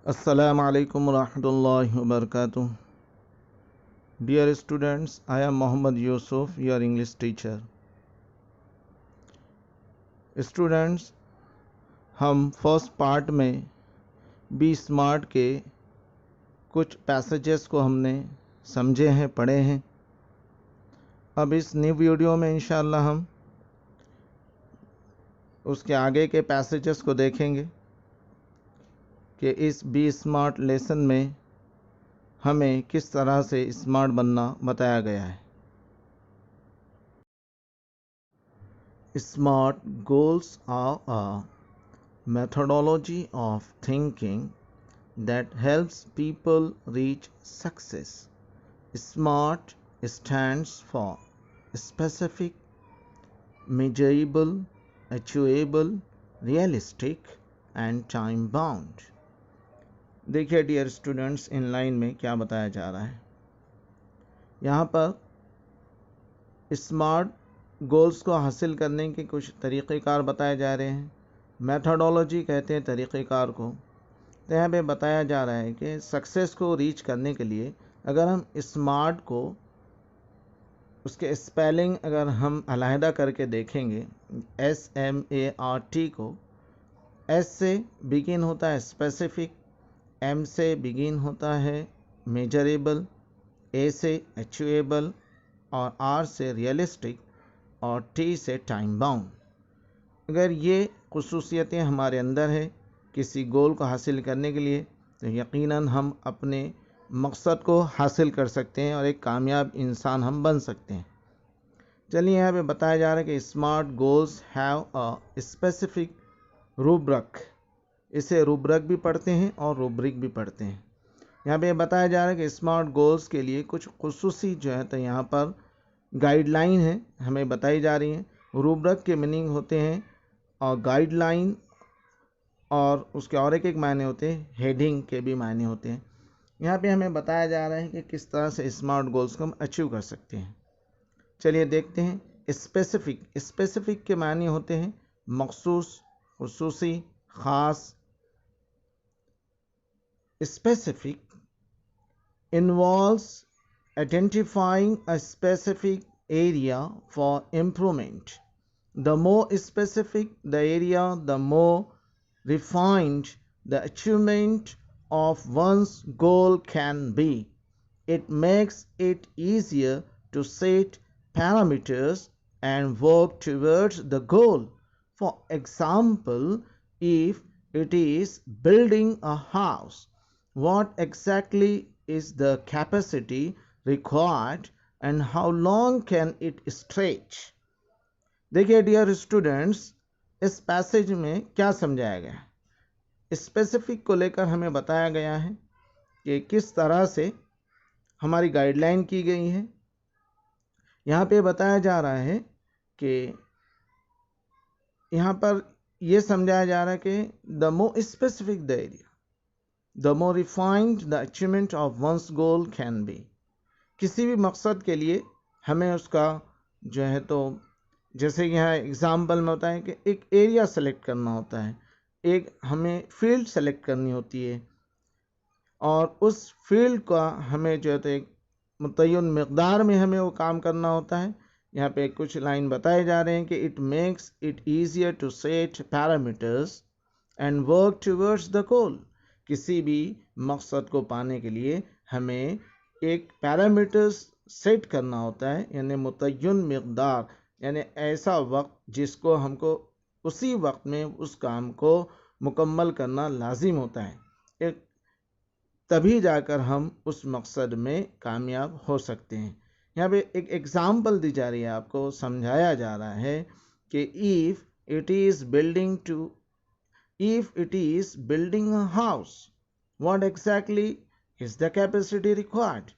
Assalamu alaikum warahmatullahi wabarakatuh. Dear students, I am Mohammad Yusuf, your English teacher. Students, हम first part में B smart के कुछ passages को हमने समझे हैं, पढ़े हैं। अब इस न्यू वीडियो में इंशाअल्लाह हम उसके आगे के पैसेजेस को देखेंगे कि इस बी स्मार्ट लेसन में हमें किस तरह से स्मार्ट बनना बताया गया है। Smart goals are a methodology of thinking that helps people reach success. SMART stands for specific, measurable, achievable, realistic and time bound. देखिए डियर स्टूडेंट्स, इन लाइन में क्या बताया जा रहा है। यहाँ पर स्मार्ट गोल्स को हासिल करने के कुछ तरीक़ेकार बताए जा रहे हैं। मेथोडोलॉजी कहते हैं तरीक़ेकार को। तो यहाँ पे बताया जा रहा है कि सक्सेस को रीच करने के लिए अगर हम स्मार्ट को, उसके स्पेलिंग अगर हम अलहदा करके देखेंगे, SMART को, S से बिगिन होता है स्पेसिफिक, M से बिगिन होता है मेजरेबल, A से अचीवेबल और R से रियलिस्टिक और T से टाइम बाउंड। अगर ये खुसूसियतें हमारे अंदर है किसी गोल को हासिल करने के लिए, तो यकीनन हम अपने मकसद को हासिल कर सकते हैं और एक कामयाब इंसान हम बन सकते हैं। चलिए यहाँ पे बताया जा रहा है कि smart goals have a specific rubric. इसे रूब्रिक भी पढ़ते हैं और रूब्रिक भी पढ़ते हैं। यहाँ पे बताया जा रहा है कि स्मार्ट गोल्स के लिए कुछ खुसूसी जो है तो यहाँ पर गाइडलाइन है हमें बताई जा रही हैं। रूब्रिक के मीनिंग होते हैं और गाइडलाइन, और उसके और एक मायने होते हैं, हेडिंग के भी मायने होते हैं। यहाँ पे हमें बताया जा रहा है कि किस तरह से स्मार्ट गोल्स को हम अचीव कर सकते हैं। चलिए देखते हैं। स्पेसिफिक के मायने होते हैं मखसूस, खुसूसी, ख़ास। Specific involves identifying a specific area for improvement. The more specific the area, the more refined the achievement of one's goal can be. It makes it easier to set parameters and work towards the goal. For example, if it is building a house, what exactly is the capacity required and how long can it stretch? देखिए dear students, इस passage में क्या समझाया गया है। Specific को लेकर हमें बताया गया है कि किस तरह से हमारी गाइडलाइन की गई है। यहाँ पे बताया जा रहा है कि यहाँ पर यह समझाया जा रहा है कि the more specific the area, the more refined the achievement of one's goal can be. किसी भी मकसद के लिए हमें उसका जो है तो जैसे यहाँ एग्जाम्पल में होता है कि एक एरिया सेलेक्ट करना होता है, एक हमें फील्ड सेलेक्ट करनी होती है और उस फील्ड का हमें जो है तो एक मुतय्यन मकदार में हमें वो काम करना होता है। यहाँ पे कुछ लाइन बताए जा रहे हैं कि it makes it easier to set parameters and work towards the goal. किसी भी मकसद को पाने के लिए हमें एक पैरामीटर्स सेट करना होता है, यानी मुतय्यन मकदार, यानी ऐसा वक्त जिसको हमको उसी वक्त में उस काम को मुकम्मल करना लाजिम होता है, एक तभी जाकर हम उस मकसद में कामयाब हो सकते हैं। यहाँ पे एक एग्ज़ाम्पल दी जा रही है, आपको समझाया जा रहा है कि if it is building a house, what exactly is the capacity required.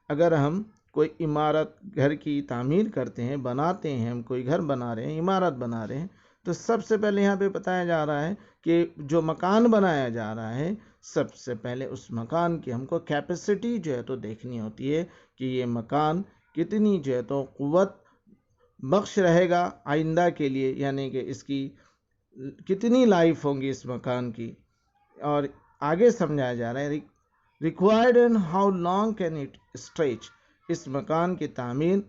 अगर हम कोई इमारत, घर की तामीर करते हैं, बनाते हैं, हम कोई घर बना रहे हैं, इमारत बना रहे हैं, तो सबसे पहले यहाँ पे बताया जा रहा है कि जो मकान बनाया जा रहा है, सबसे पहले उस मकान की हमको कैपेसिटी जो है तो देखनी होती है कि ये मकान कितनी जो है तो क़ुव्वत बख्श रहेगा आइंदा के लिए, यानी कि इसकी कितनी लाइफ होगी इस मकान की, और आगे समझाया जा रहा है required and how long can it stretch. इस मकान की तामीर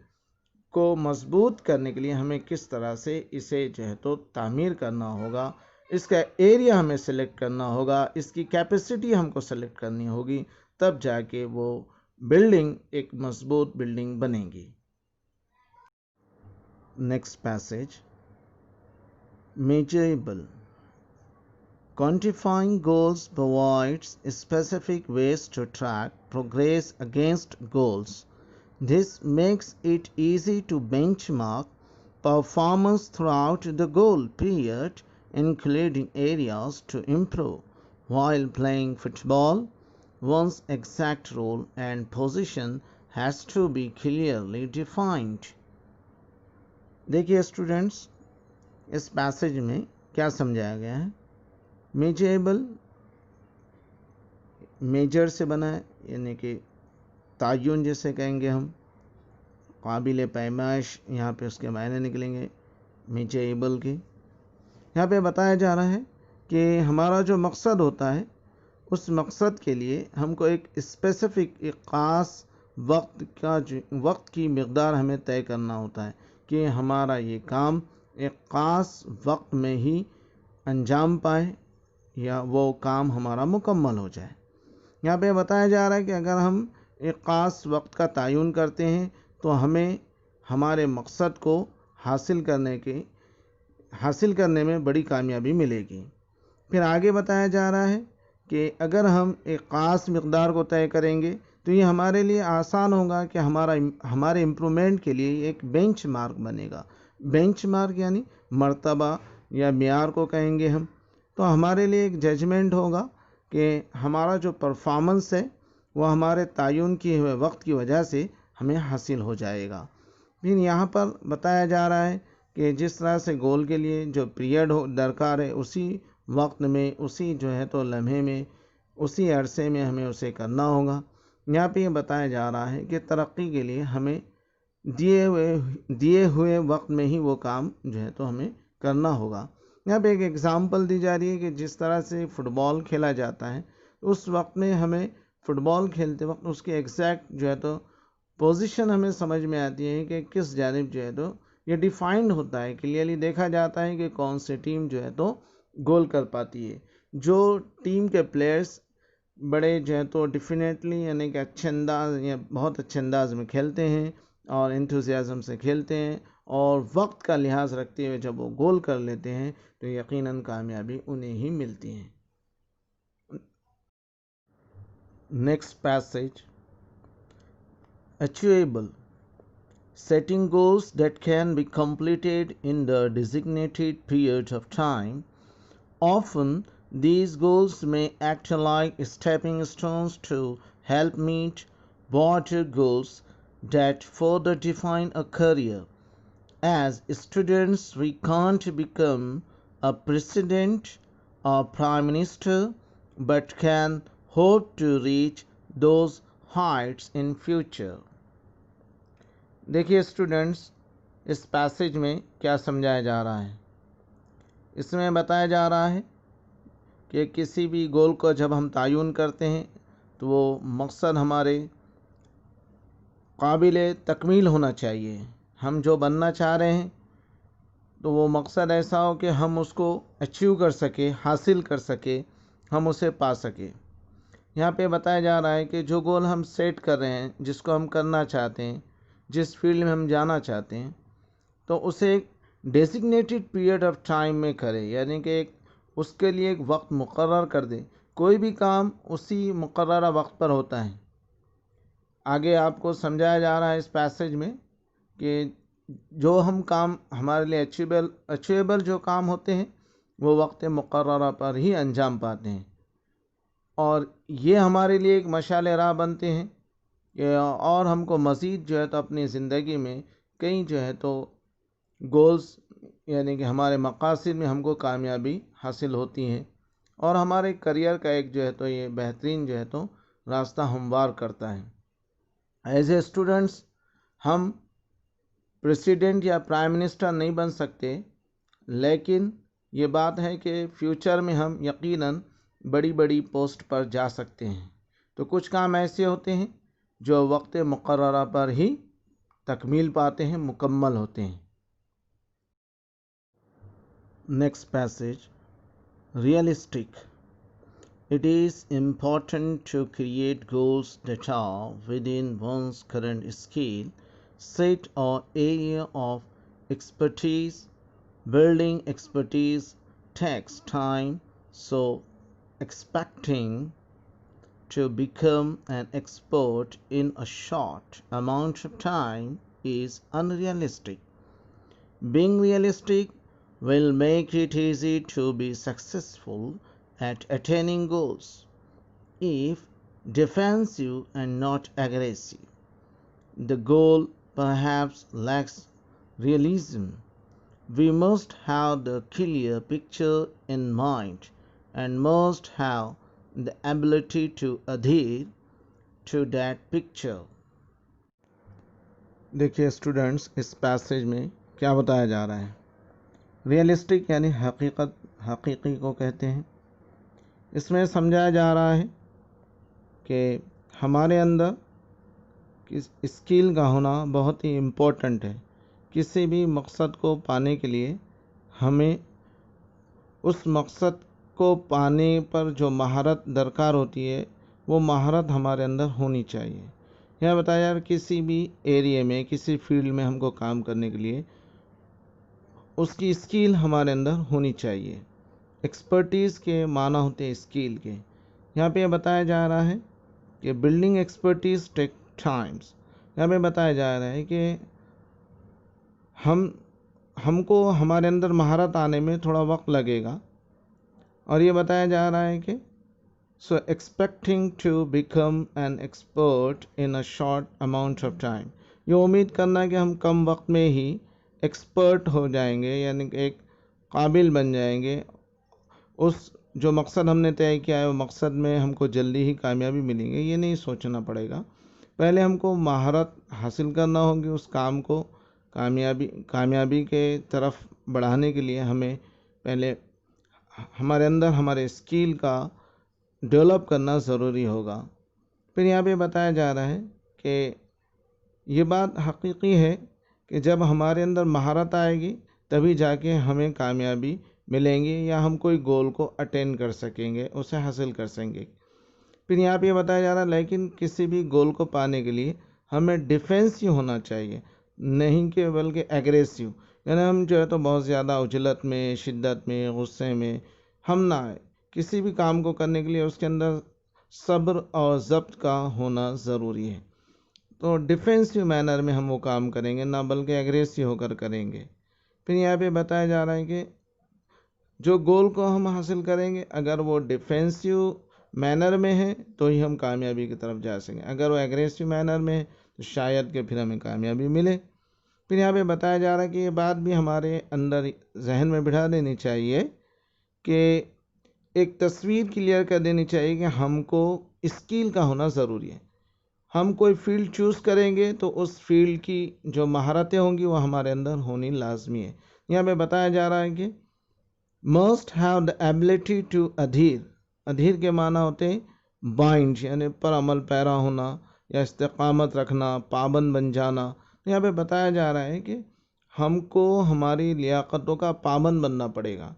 को मजबूत करने के लिए हमें किस तरह से इसे जो है तो तामीर करना होगा, इसका एरिया हमें सेलेक्ट करना होगा, इसकी कैपेसिटी हमको सेलेक्ट करनी होगी, तब जाके वो बिल्डिंग एक मजबूत बिल्डिंग बनेगी। Next passage, measurable. Quantifying goals provides specific ways to track progress against goals. This makes it easy to benchmark performance throughout the goal period, including areas to improve. While playing football, one's exact role and position has to be clearly defined. देखिए students, इस passage में क्या समझाया गया है। Measurable major से बना है, यानी कि तायुन जैसे कहेंगे हम, काबिल पैमाइश, यहाँ पे उसके मायने निकलेंगे मेजरेबल के। यहाँ पे बताया जा रहा है कि हमारा जो मकसद होता है उस मकसद के लिए हमको एक स्पेसिफिक, एक ख़ास वक्त की मकदार हमें तय करना होता है कि हमारा ये काम एक ख़ास वक्त में ही अंजाम पाए या वो काम हमारा मुकम्मल हो जाए। यहाँ पे बताया जा रहा है कि अगर हम एक ख़ास वक्त का तयन करते हैं तो हमें हमारे मकसद को हासिल करने में बड़ी कामयाबी मिलेगी। फिर आगे बताया जा रहा है कि अगर हम एक ख़ास मकदार को तय करेंगे तो ये हमारे लिए आसान होगा कि हमारे इम्प्रूवमेंट के लिए एक बेंच मार्क बनेगा। बेंच मार्क यानी मर्तबा या मियार को कहेंगे हम। तो हमारे लिए एक जजमेंट होगा कि हमारा जो परफॉर्मेंस है वह हमारे तयन किए हुए वक्त की वजह से हमें हासिल हो जाएगा। फिर यहाँ पर बताया जा रहा है कि जिस तरह से गोल के लिए जो पीरियड दरकार है, उसी वक्त में, उसी जो है तो लम्हे में, उसी अरसे में हमें उसे करना होगा। यहाँ पे ये बताया जा रहा है कि तरक्की के लिए हमें दिए हुए वक्त में ही वो काम जो है तो हमें करना होगा। यहाँ पे एक एग्ज़ाम्पल दी जा रही है कि जिस तरह से फ़ुटबॉल खेला जाता है, उस वक्त में हमें फ़ुटबॉल खेलते वक्त उसकी एग्जैक्ट जो है तो पोजीशन हमें समझ में आती है कि किस जानिब जो है तो ये डिफाइंड होता है, क्लियरली देखा जाता है कि कौन सी टीम जो है तो गोल कर पाती है। जो टीम के प्लेयर्स बड़े जो है तो डेफिनेटली यानी कि अच्छे अंदाज या बहुत अच्छे अंदाज में खेलते हैं और इंथुजियाज़म से खेलते हैं और वक्त का लिहाज रखते हुए जब वो गोल कर लेते हैं तो यकीनन कामयाबी उन्हें ही मिलती है। Next passage, achievable. Setting goals that can be completed in the designated period of time. Often these goals may act like stepping stones to help meet broader goals that further define a career. As students, we can't become a president or prime minister, but can hope to reach those heights in future. देखिए students, इस passage में क्या समझाया जा रहा है। इसमें बताया जा रहा है कि किसी भी गोल को जब हम तयन करते हैं तो वो मकसद हमारे काबिल तकमील होना चाहिए। हम जो बनना चाह रहे हैं तो वो मकसद ऐसा हो कि हम उसको अचीव कर सके, हासिल कर सके, हम उसे पा सके। यहाँ पे बताया जा रहा है कि जो गोल हम सेट कर रहे हैं, जिसको हम करना चाहते हैं, जिस फील्ड में हम जाना चाहते हैं, तो उसे एक डेजिग्नेटेड पीरियड ऑफ टाइम में करें, यानी कि उसके लिए एक वक्त मुकर्रर कर दें। कोई भी काम उसी मुकर्ररा वक्त पर होता है। आगे आपको समझाया जा रहा है इस पैसेज में कि जो हम काम हमारे लिए अचीवेबल जो काम होते हैं वो वक्त मुकर्ररा पर ही अंजाम पाते हैं और ये हमारे लिए एक मशाल राह बनते हैं और हमको मज़ीद जो है तो अपनी ज़िंदगी में कई जो है तो गोल्स यानी कि हमारे मकासद में हमको कामयाबी हासिल होती है और हमारे करियर का एक जो है तो ये बेहतरीन जो है तो रास्ता हमवार करता है। एज ए स्टूडेंट्स हम प्रेसिडेंट या प्राइम मिनिस्टर नहीं बन सकते, लेकिन ये बात है कि फ्यूचर में हम यकीनन बड़ी बड़ी पोस्ट पर जा सकते हैं, तो कुछ काम ऐसे होते हैं जो वक्त मुकर्ररा पर ही तकमील पाते हैं, मुकम्मल होते हैं। Next passage, realistic. It is important to create goals that are within one's current skill set or area of expertise. Building expertise takes time, so expecting to become an expert in a short amount of time is unrealistic. Being realistic will make it easy to be successful at attaining goals. If defensive and not aggressive, the goal perhaps lacks realism. We must have the clear picture in mind and must have the ability to adhere to that picture. देखिए students, इस passage में क्या बताया जा रहा है। Realistic यानी हकीकत, हकीकी को कहते हैं। इसमें समझाया जा रहा है कि हमारे अंदर किस स्किल का होना बहुत ही इम्पोर्टेंट है। किसी भी मकसद को पाने के लिए हमें उस मकसद को पाने पर जो महारत दरकार होती है, वो महारत हमारे अंदर होनी चाहिए। यह बताया यार, किसी भी एरिया में, किसी फील्ड में हमको काम करने के लिए उसकी स्किल हमारे अंदर होनी चाहिए। एक्सपर्टीज़ के माना होते हैं स्किल के। यहाँ पे बताया जा रहा है कि बिल्डिंग एक्सपर्टीज़ टेक टाइम्स। यहाँ पे बताया जा रहा है कि हमको हमारे अंदर महारत आने में थोड़ा वक्त लगेगा। और ये बताया जा रहा है कि so expecting to become an expert in a short amount of time, ये उम्मीद करना है कि हम कम वक्त में ही एक्सपर्ट हो जाएंगे, यानी कि एक काबिल बन जाएंगे। उस जो मकसद हमने तय किया है, वो मकसद में हमको जल्दी ही कामयाबी मिलेंगे, ये नहीं सोचना पड़ेगा। पहले हमको महारत हासिल करना होगी। उस काम को कामयाबी के तरफ बढ़ाने के लिए हमें पहले हमारे अंदर हमारे स्किल का डेवलप करना ज़रूरी होगा। फिर यहाँ पे बताया जा रहा है कि ये बात हकीकी है कि जब हमारे अंदर महारत आएगी तभी जाके हमें कामयाबी मिलेंगी या हम कोई गोल को अटेन कर सकेंगे, उसे हासिल कर सकेंगे। फिर यहाँ पे बताया जा रहा है, लेकिन किसी भी गोल को पाने के लिए हमें डिफेंसिव होना चाहिए, नहीं कि बल्कि एग्रेसिव। यानी हम जो है तो बहुत ज़्यादा उजलत में, शिद्दत में, गुस्से में हम ना आए। किसी भी काम को करने के लिए उसके अंदर सब्र और ज़ब्त का होना ज़रूरी है। तो डिफेंसिव मैनर में हम वो काम करेंगे, ना बल्कि एग्रेसिव होकर करेंगे। फिर यहाँ पे बताया जा रहा है कि जो गोल को हम हासिल करेंगे, अगर वो डिफेंसिव मैनर में है तो ही हम कामयाबी की तरफ जा सकेंगे। अगर वो एग्रेसिव मैनर में है तो शायद कि फिर हमें कामयाबी मिले। फिर यहाँ पे बताया जा रहा है कि ये बात भी हमारे अंदर जहन में बिठा देनी चाहिए कि एक तस्वीर क्लियर कर देनी चाहिए कि हमको स्किल का होना ज़रूरी है। हम कोई फील्ड चूज़ करेंगे तो उस फील्ड की जो महारतें होंगी वो हमारे अंदर होनी लाजमी है। यहाँ पे बताया जा रहा है कि must have the ability to adhere. Adhere के माना होते हैं बाइंड, यानी पर अमल पैरा होना या इस्तिकामत रखना, पाबंद बन जाना। तो यहाँ पे बताया जा रहा है कि हमको हमारी लियाकतों का पाबंद बनना पड़ेगा।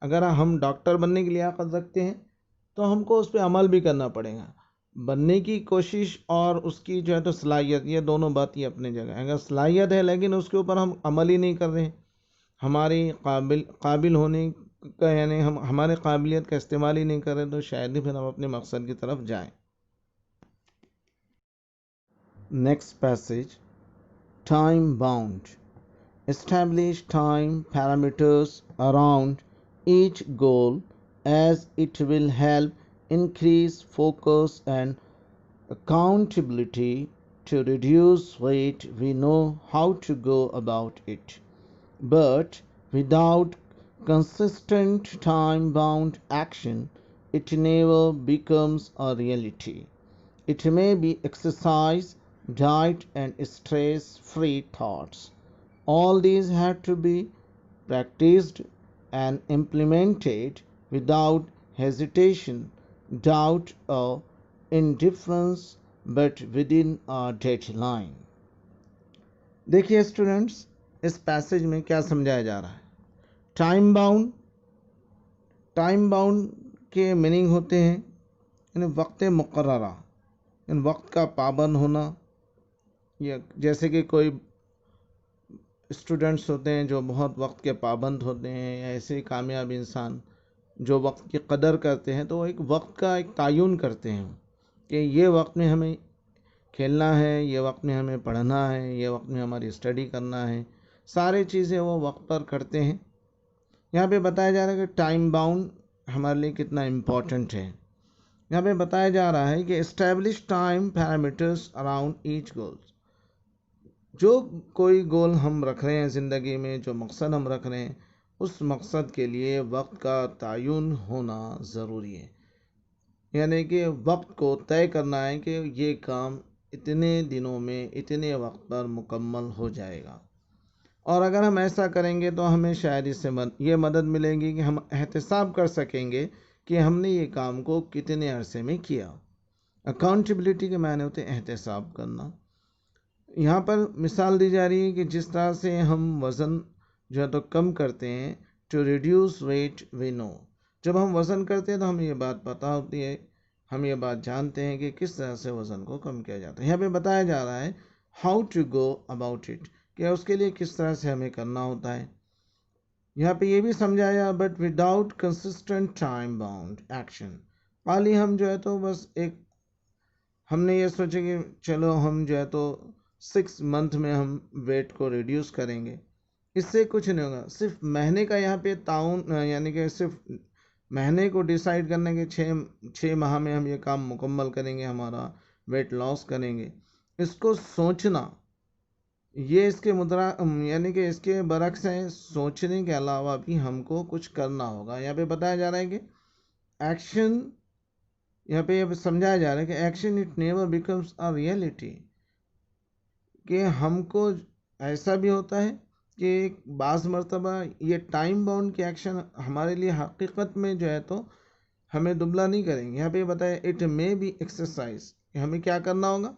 अगर हम डॉक्टर बनने की लियाकत रखते हैं तो हमको उस पर अमल भी करना पड़ेगा। बनने की कोशिश और उसकी जो है तो सलाहियत, ये दोनों बात ही अपनी जगह है। अगर सलाहियत है लेकिन उसके ऊपर हम अमल ही नहीं कर रहे हैं, हमारी काबिल होने का यानी हम हमारे काबिलियत का इस्तेमाल ही नहीं कर रहे, तो शायद ही फिर हम अपने मकसद की तरफ जाएं। Next passage, time bound. Establish time parameters around each goal, as it will help increase focus and accountability. To reduce weight, we know how to go about it, but without consistent time bound action, it never becomes a reality. It may be exercise, diet, and stress free thoughts. All these have to be practiced and implemented without hesitation, doubt or indifference but within a deadline. देखिए students, इस passage में क्या समझाया जा रहा है। Time bound के meaning होते हैं यानी वक्त मुकर्ररा, यानी वक्त का पाबंद होना, या जैसे कि कोई स्टूडेंट्स होते हैं जो बहुत वक्त के पाबंद होते हैं, या ऐसे कामयाब इंसान जो वक्त की कदर करते हैं, तो वो एक वक्त का एक तायुन करते हैं कि ये वक्त में हमें खेलना है, ये वक्त में हमें पढ़ना है, ये वक्त में हमारी स्टडी करना है, सारी चीज़ें वो वक्त पर करते हैं। यहाँ पे बताया जा रहा है कि टाइम बाउंड हमारे लिए कितना इम्पोर्टेंट है। यहाँ पे बताया जा रहा है कि establish time parameters around each goals. जो कोई गोल हम रख रहे हैं ज़िंदगी में, जो मकसद हम रख रहे हैं, उस मकसद के लिए वक्त का तयन होना ज़रूरी है। यानी कि वक्त को तय करना है कि ये काम इतने दिनों में इतने वक्त पर मुकम्मल हो जाएगा। और अगर हम ऐसा करेंगे तो हमें शायद इससे ये मदद मिलेगी कि हम एहतसाब कर सकेंगे कि हमने ये काम को कितने अरसे में किया। अकाउंटेबिलिटी के मायने होते हैं एहतसाब करना। यहाँ पर मिसाल दी जा रही है कि जिस तरह से हम वज़न जो है तो कम करते हैं, to reduce weight we know. जब हम वज़न करते हैं तो हमें ये बात पता होती है, हम ये बात जानते हैं कि किस तरह से वज़न को कम किया जाता है। यहाँ पे बताया जा rहा है how to go about it, कि उसके लिए किस तरह से हमें करना होता है। यहाँ पे ये भी समझाया, but without consistent time bound action. खाली हम जो है तो बस एक हमने ये सोचा कि चलो हम जो है तो 6 मंथ में हम वेट को रिड्यूस करेंगे, इससे कुछ नहीं होगा। सिर्फ महीने का यहाँ पे ताउन, यानी कि सिर्फ महीने को डिसाइड करने के 6 माह में हम ये काम मुकम्मल करेंगे, हमारा वेट लॉस करेंगे, इसको सोचना, ये इसके मुद्रा यानी कि इसके बरक्स है। सोचने के अलावा भी हमको कुछ करना होगा। यहाँ पे बताया जा रहा है कि एक्शन, यहाँ पे ये समझाया जा रहा है कि action it never becomes a reality, कि हमको ऐसा भी होता है कि बाज़ मर्तबा ये टाइम बाउंड के एक्शन हमारे लिए हकीकत में जो है तो हमें दुबला नहीं करेंगे। यहाँ पे बताया इट मे बी एक्सरसाइज, कि हमें क्या करना होगा,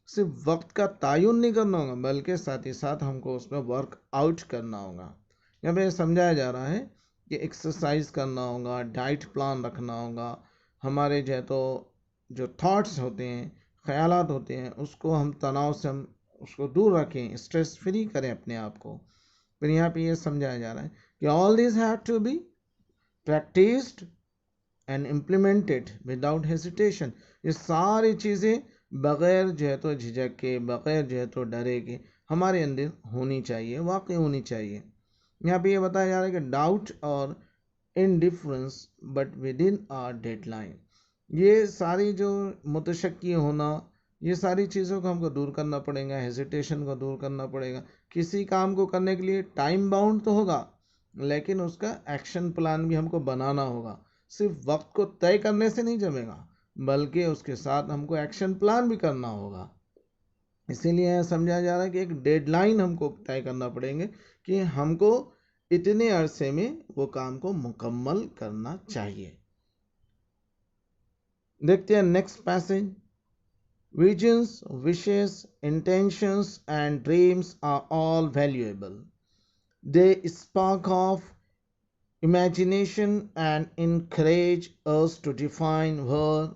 सिर्फ वक्त का तयन नहीं करना होगा बल्कि साथ ही साथ हमको उसमें वर्क आउट करना होगा। यहाँ पे समझाया जा रहा है कि एक्सरसाइज करना होगा, डाइट प्लान रखना होगा, हमारे जो है तो जो थॉट्स होते हैं, ख्यालात होते हैं, उसको हम तनाव से हम उसको दूर रखें, स्ट्रेस फ्री करें अपने आप को। फिर यहाँ पे ये समझाया जा रहा है कि all this have to be practised and implemented without hesitation. ये सारी चीज़ें बग़ैर जो है तो झिझक के, बग़ैर जो है तो डरे के हमारे अंदर होनी चाहिए, वाकई होनी चाहिए। यहाँ पे ये बताया जा रहा है कि डाउट और indifference but within a deadline. ये सारी जो मुतशक्की होना, ये सारी चीज़ों को हमको दूर करना पड़ेगा, हेजिटेशन को दूर करना पड़ेगा। किसी काम को करने के लिए टाइम बाउंड तो होगा, लेकिन उसका एक्शन प्लान भी हमको बनाना होगा। सिर्फ वक्त को तय करने से नहीं जमेगा, बल्कि उसके साथ हमको एक्शन प्लान भी करना होगा। इसीलिए समझाया जा रहा है कि एक डेडलाइन हमको तय करना पड़ेंगे कि हमको इतने अरसे में वो काम को मुकम्मल करना चाहिए। देखते हैं next passage. Visions, wishes, intentions and dreams are all valuable. They spark off imagination and encourage us to define where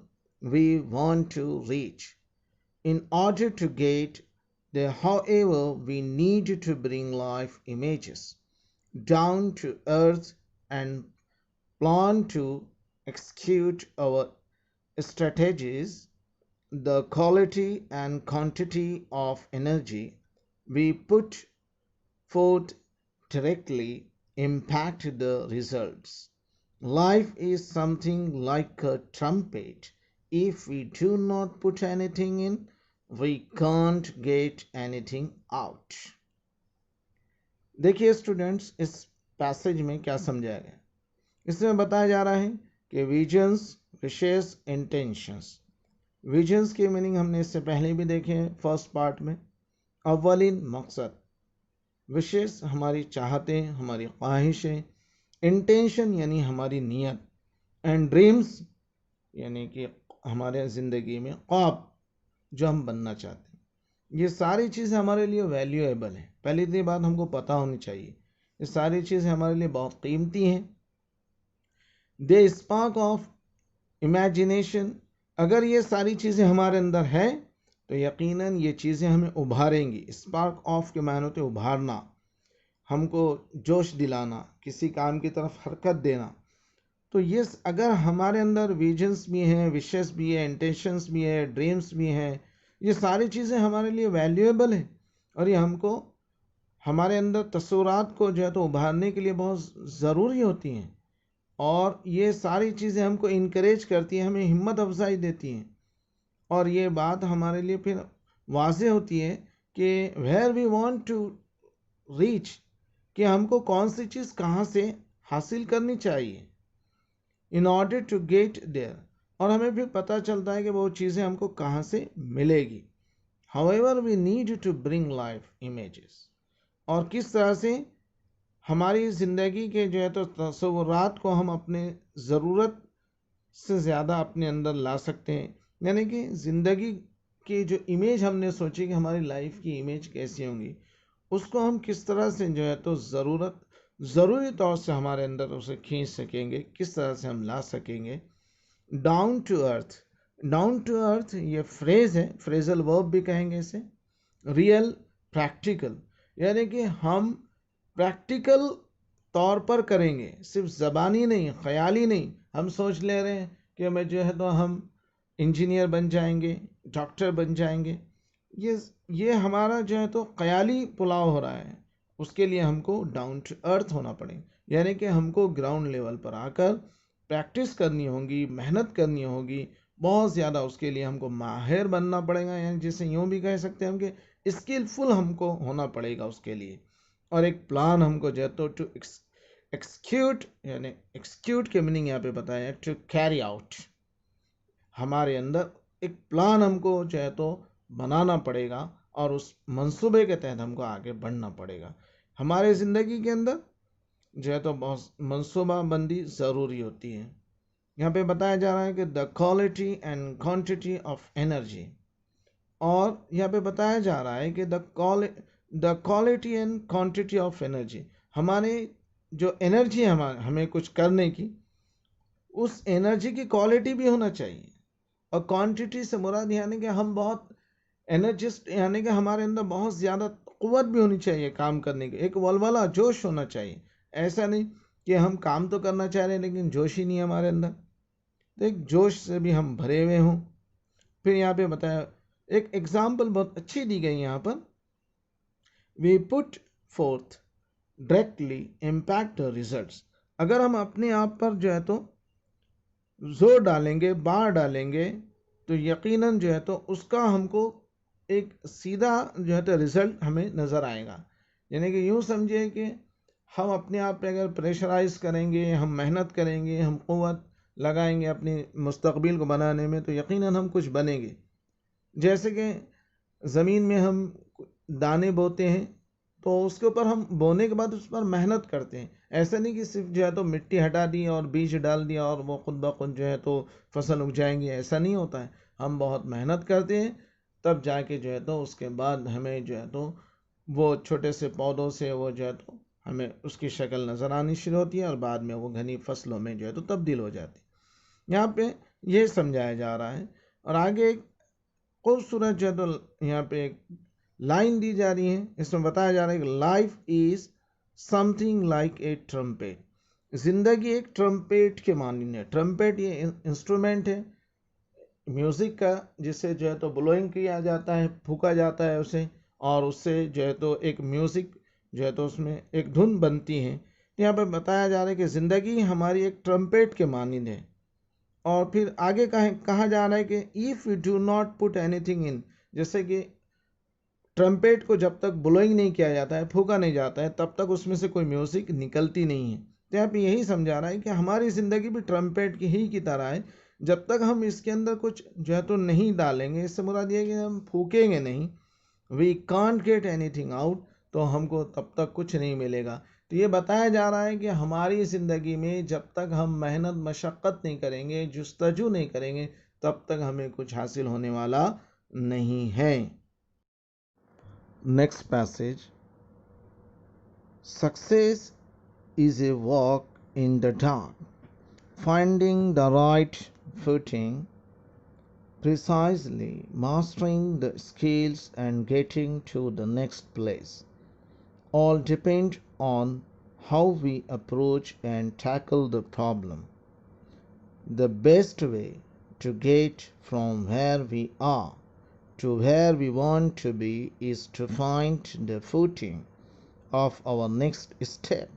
we want to reach. In order to get there, however, we need to bring life images down to earth and plan to execute our strategies. The quality and quantity of energy we put forth directly impact the results. Life is something like a trumpet. If we do not put anything in, we can't get anything out. देखिए students, इस passage में क्या समझाया गया। इसमें बताया जा रहा है कि विजन्स, विशेष, इंटेंशंस। विजन्स के मीनिंग हमने इससे पहले भी देखे हैं फर्स्ट पार्ट में। अव्वलिन मकसद, विशेष हमारी चाहतें, हमारी ख्वाहिशें, इंटेंशन यानी हमारी नीयत, एंड ड्रीम्स यानी कि हमारे ज़िंदगी में ख्वाब जो हम बनना चाहते हैं, ये सारी चीज़ें हमारे लिए वैल्यूएबल हैं। पहली तो ये बात हमको पता होनी चाहिए, ये सारी चीज़ें हमारे लिए बहुत कीमती हैं। दे स्पार्क ऑफ इमेजिनेशन, अगर ये सारी चीज़ें हमारे अंदर हैं तो यकीनन ये चीज़ें हमें उभारेंगी। स्पार्क ऑफ के मायने होते उभारना, हमको जोश दिलाना, किसी काम की तरफ हरकत देना। तो ये अगर हमारे अंदर विजन्स भी हैं, विशेस भी है, इंटेंशंस भी है, ड्रीम्स भी हैं, ये सारी चीज़ें हमारे लिए वैल्यूएबल है और ये हमको हमारे अंदर तस्वुरात को जो है तो उभारने के लिए बहुत ज़रूरी होती हैं। और ये सारी चीज़ें हमको इनकरेज करती हैं, हमें हिम्मत अफजाई देती हैं। और ये बात हमारे लिए फिर वाज़ेह होती है कि where we want to reach, कि हमको कौन सी चीज़ कहाँ से हासिल करनी चाहिए in order to get there, और हमें फिर पता चलता है कि वो चीज़ें हमको कहाँ से मिलेगी। However we need to bring life images, और किस तरह से हमारी ज़िंदगी के जो है तो तस्वुरात को हम अपने ज़रूरत से ज़्यादा अपने अंदर ला सकते हैं। यानी कि ज़िंदगी की जो इमेज हमने सोची कि हमारी लाइफ की इमेज कैसी होंगी, उसको हम किस तरह से जो है तो ज़रूरी तौर से हमारे अंदर उसे खींच सकेंगे, किस तरह से हम ला सकेंगे। Down to earth, down to earth ये फ्रेज़ है, फ्रेजल वर्ब भी कहेंगे इसे। रियल, प्रैक्टिकल, यानी कि हम प्रैक्टिकल तौर पर करेंगे, सिर्फ ज़बानी नहीं, ख़याली नहीं। हम सोच ले रहे हैं कि हमें जो है तो हम इंजीनियर बन जाएंगे, डॉक्टर बन जाएंगे, ये हमारा जो है तो ख़याली पुलाव हो रहा है। उसके लिए हमको डाउन टू अर्थ होना पड़ेगा, यानी कि हमको ग्राउंड लेवल पर आकर प्रैक्टिस करनी होगी, मेहनत करनी होगी बहुत ज़्यादा। उसके लिए हमको माहिर बनना पड़ेगा, यानी जिसे यूँ भी कह सकते हैं हम कि स्किलफुल हमको होना पड़ेगा उसके लिए। और एक प्लान हमको जो है तो टू एक्सक्यूट, यानी एक्सक्यूट के मीनिंग यहाँ पे बताया, टू कैरी आउट। हमारे अंदर एक प्लान हमको जो है तो बनाना पड़ेगा और उस मंसूबे के तहत हमको आगे बढ़ना पड़ेगा। हमारे ज़िंदगी के अंदर जो है तो बहुत मंसूबाबंदी ज़रूरी होती है। यहाँ पे बताया जा रहा है कि the quality and quantity of energy, और यहाँ पे बताया जा रहा है कि the quality and quantity of energy, हमारे जो एनर्जी है हमें कुछ करने की, उस एनर्जी की क्वालिटी भी होना चाहिए। और क्वांटिटी से मुराद यानी कि हम बहुत एनर्जिस्ट, यानी कि हमारे अंदर बहुत ज़्यादा क़ुव्वत भी होनी चाहिए काम करने की, एक वलवला जोश होना चाहिए। ऐसा नहीं कि हम काम तो करना चाह रहे हैं लेकिन जोश ही नहीं है हमारे अंदर, तो एक जोश से भी हम भरे हुए हों। फिर यहाँ पे बताया, एक एग्जाम्पल बहुत अच्छी दी गई यहाँ पर, we put forth directly impact the results. अगर हम अपने आप पर जो है तो जोर डालेंगे, बार डालेंगे, तो यकीनन जो है तो उसका हमको एक सीधा जो है तो रिज़ल्ट हमें नज़र आएगा। यानी कि यूँ समझिए कि हम अपने आप पे अगर प्रेशराइज़ करेंगे, हम मेहनत करेंगे, हम क़ुव्वत लगाएंगे अपनी मुस्तक़बिल को बनाने में, तो यकीनन हम कुछ बनेंगे। जैसे कि ज़मीन में हम दाने बोते हैं तो उसके ऊपर हम बोने के बाद उस पर मेहनत करते हैं। ऐसा नहीं कि सिर्फ जो है तो मिट्टी हटा दी और बीज डाल दिया और वो खुद ब खुद जो है तो फसल उग जाएंगी, ऐसा नहीं होता है। हम बहुत मेहनत करते हैं, तब जाके जो है तो उसके बाद हमें जो है तो वो छोटे से पौधों से वो जो है तो हमें उसकी शक्ल नज़र आनी शुरू होती है और बाद में वो घनी फसलों में जो है तो तब्दील हो जाती है। यहाँ पे ये समझाया जा रहा है। और आगे एक खूबसूरत जो है तो यहाँ पे एक लाइन दी जा रही है, इसमें बताया जा रहा है कि life is something like a trumpet. जिंदगी एक ट्रम्पेट के मानिंद है। ट्रम्पेट ये इंस्ट्रूमेंट है म्यूजिक का, जिससे जो है तो ब्लोइंग किया जाता है, फूका जाता है उसे, और उससे जो है तो एक म्यूजिक जो है तो उसमें एक धुन बनती है। यहाँ पे बताया जा रहा है कि ज़िंदगी हमारी एक ट्रम्पेट के मानिंद है। और फिर आगे कहा जा रहा है कि if you do not put anything in, जैसे कि ट्रम्पेट को जब तक ब्लोइंग नहीं किया जाता है, फूका नहीं जाता है, तब तक उसमें से कोई म्यूज़िक निकलती नहीं है। तो यहाँ पे यही समझा रहा है कि हमारी ज़िंदगी भी ट्रम्पेट की तरह है। जब तक हम इसके अंदर कुछ जो है तो नहीं डालेंगे, इससे मुराद ये है कि हम फूकेंगे नहीं, we can't get anything out, तो हमको तब तक कुछ नहीं मिलेगा। तो ये बताया जा रहा है कि हमारी ज़िंदगी में जब तक हम मेहनत मशक्क़त नहीं करेंगे, जुस्तजू नहीं करेंगे, तब तक हमें कुछ हासिल होने वाला नहीं है। Next passage, success is a walk in the dark, finding the right footing, precisely mastering the skills and getting to the next place. All depend on how we approach and tackle the problem. The best way to get from where we are to where we want to be is to find the footing of our next step.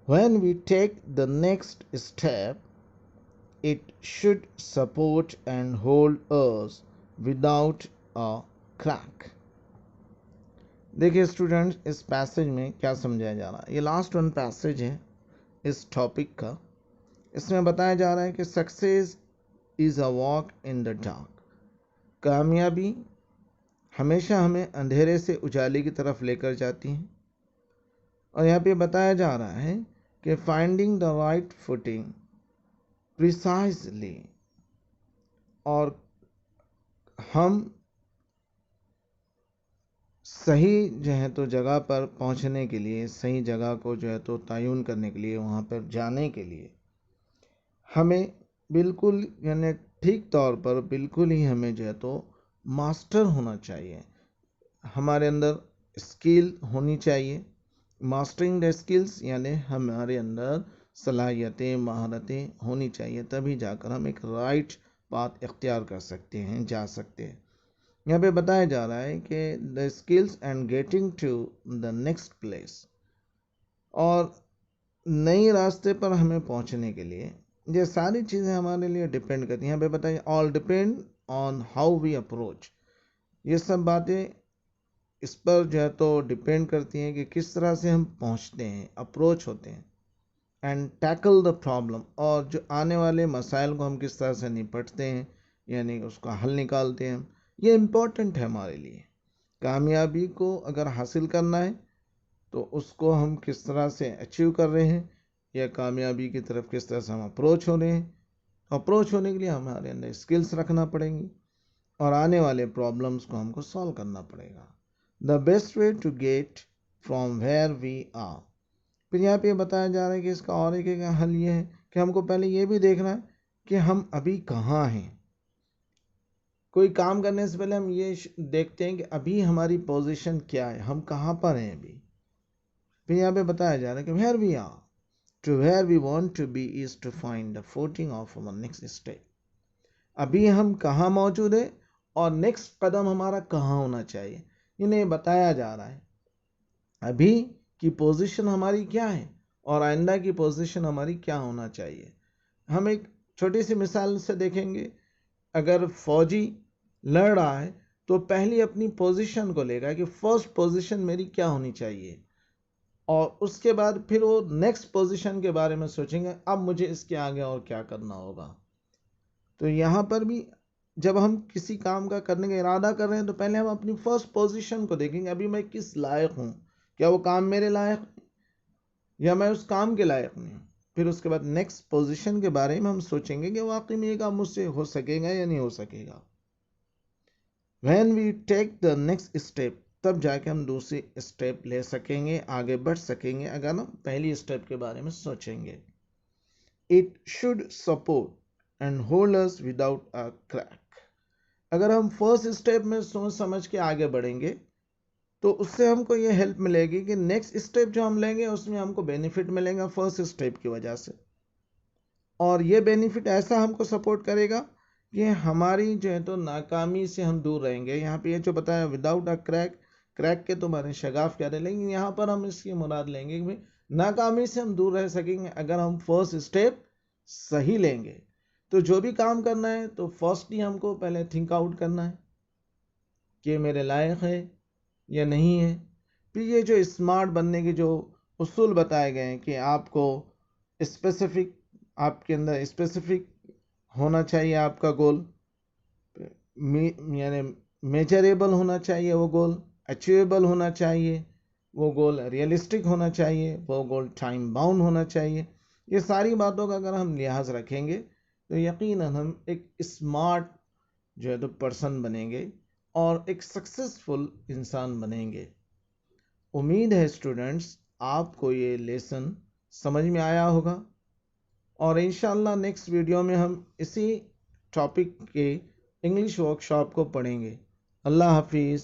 When we take the next step, it should support and hold us without a crack. देखिए students, इस passage में क्या समझाया जा रहा है, ये last one passage है इस टॉपिक का। इसमें बताया जा रहा है कि success is a walk in the dark, कामयाबी हमेशा हमें अंधेरे से उजाले की तरफ लेकर जाती है। और यहाँ पे बताया जा रहा है कि finding the right footing precisely, और हम सही जो है तो जगह पर पहुंचने के लिए, सही जगह को जो है तो तयन करने के लिए, वहाँ पर जाने के लिए हमें बिल्कुल यानी ठीक तौर पर बिल्कुल ही हमें जो है तो मास्टर होना चाहिए, हमारे अंदर स्किल होनी चाहिए। मास्टरिंग द स्किल्स यानी हमारे अंदर सलाहियतें, महारतें होनी चाहिए, तभी जाकर हम एक राइट पाथ इख्तियार कर सकते हैं, जा सकते हैं। यहाँ पे बताया जा रहा है कि the skills and getting to the next place, और नई रास्ते पर हमें पहुँचने के लिए ये सारी चीज़ें हमारे लिए डिपेंड करती हैं। यहाँ पे बताइए all depend on how we approach, ये सब बातें इस पर जो है तो डिपेंड करती हैं कि किस तरह से हम पहुंचते हैं, अप्रोच होते हैं। एंड टैकल द प्रॉब्लम, और जो आने वाले मसाइल को हम किस तरह से निपटते हैं, यानी उसका हल निकालते हैं, ये इम्पोर्टेंट है हमारे लिए। कामयाबी को अगर हासिल करना है तो उसको हम किस तरह से अचीव कर रहे हैं, या कामयाबी की तरफ किस तरह से हम अप्रोच हो रहे हैं। अप्रोच होने के लिए हमारे अंदर स्किल्स रखना पड़ेंगी और आने वाले प्रॉब्लम्स को हमको सॉल्व करना पड़ेगा। The best way to get from where we are, फिर यहाँ पे बताया जा रहा है कि इसका और एक हल ये है कि हमको पहले ये भी देखना है कि हम अभी कहाँ हैं। कोई काम करने से पहले हम ये देखते हैं कि अभी हमारी पोजीशन क्या है, हम कहाँ पर हैं अभी। फिर यहाँ पे बताया जा रहा है कि where we are to where we want to be is to find the footing of our next step. अभी हम कहाँ मौजूद है और नेक्स्ट कदम हमारा कहाँ होना चाहिए, इन्हें बताया जा रहा है। अभी की पोजीशन हमारी क्या है और आइंदा की पोजीशन हमारी क्या होना चाहिए। हम एक छोटी सी मिसाल से देखेंगे। अगर फौजी लड़ रहा है तो पहले अपनी पोजीशन को लेगा कि फर्स्ट पोजीशन मेरी क्या होनी चाहिए, और उसके बाद फिर वो नेक्स्ट पोजीशन के बारे में सोचेंगे, अब मुझे इसके आगे और क्या करना होगा। तो यहाँ पर भी जब हम किसी काम का करने का इरादा कर रहे हैं तो पहले हम अपनी फर्स्ट पोजीशन को देखेंगे, अभी मैं किस लायक हूँ, क्या वो काम मेरे लायक या मैं उस काम के लायक नहीं हूँ। फिर उसके बाद नेक्स्ट पोजीशन के बारे में हम सोचेंगे कि वाकई में ये काम मुझसे हो सकेगा या नहीं हो सकेगा। When we take the next step, तब जाके हम दूसरी स्टेप ले सकेंगे, आगे बढ़ सकेंगे, अगर हम पहली स्टेप के बारे में सोचेंगे। It should support and hold us without a crack. अगर हम फर्स्ट स्टेप में सोच समझ के आगे बढ़ेंगे तो उससे हमको ये हेल्प मिलेगी कि नेक्स्ट स्टेप जो हम लेंगे उसमें हमको बेनिफिट मिलेगा फर्स्ट स्टेप की वजह से, और ये बेनिफिट ऐसा हमको सपोर्ट करेगा कि हमारी जो है तो नाकामी से हम दूर रहेंगे। यहाँ पे ये जो बताया विदाउट अ क्रैक, क्रैक के तो हमारे शगाफ कह रहे, लेकिन यहाँ पर हम इसकी मुराद लेंगे कि नाकामी से हम दूर रह सकेंगे अगर हम फर्स्ट स्टेप सही लेंगे। तो जो भी काम करना है तो फर्स्टली हमको पहले थिंक आउट करना है कि मेरे लायक है या नहीं है। फिर ये जो स्मार्ट बनने के जो उसूल बताए गए हैं कि आपको स्पेसिफिक, आपके अंदर स्पेसिफिक होना चाहिए आपका गोल, यानी मेजरेबल होना चाहिए वो गोल, अचीवेबल होना चाहिए, वो गोल रियलिस्टिक होना चाहिए, वो गोल टाइम बाउंड होना चाहिए। ये सारी बातों का अगर हम लिहाज रखेंगे तो यकीनन हम एक स्मार्ट जो है तो पर्सन बनेंगे और एक सक्सेसफुल इंसान बनेंगे। उम्मीद है स्टूडेंट्स आपको ये लेसन समझ में आया होगा और इंशाल्लाह नेक्स्ट वीडियो में हम इसी टॉपिक के इंग्लिश वर्कशॉप को पढ़ेंगे। अल्लाह हाफिज़।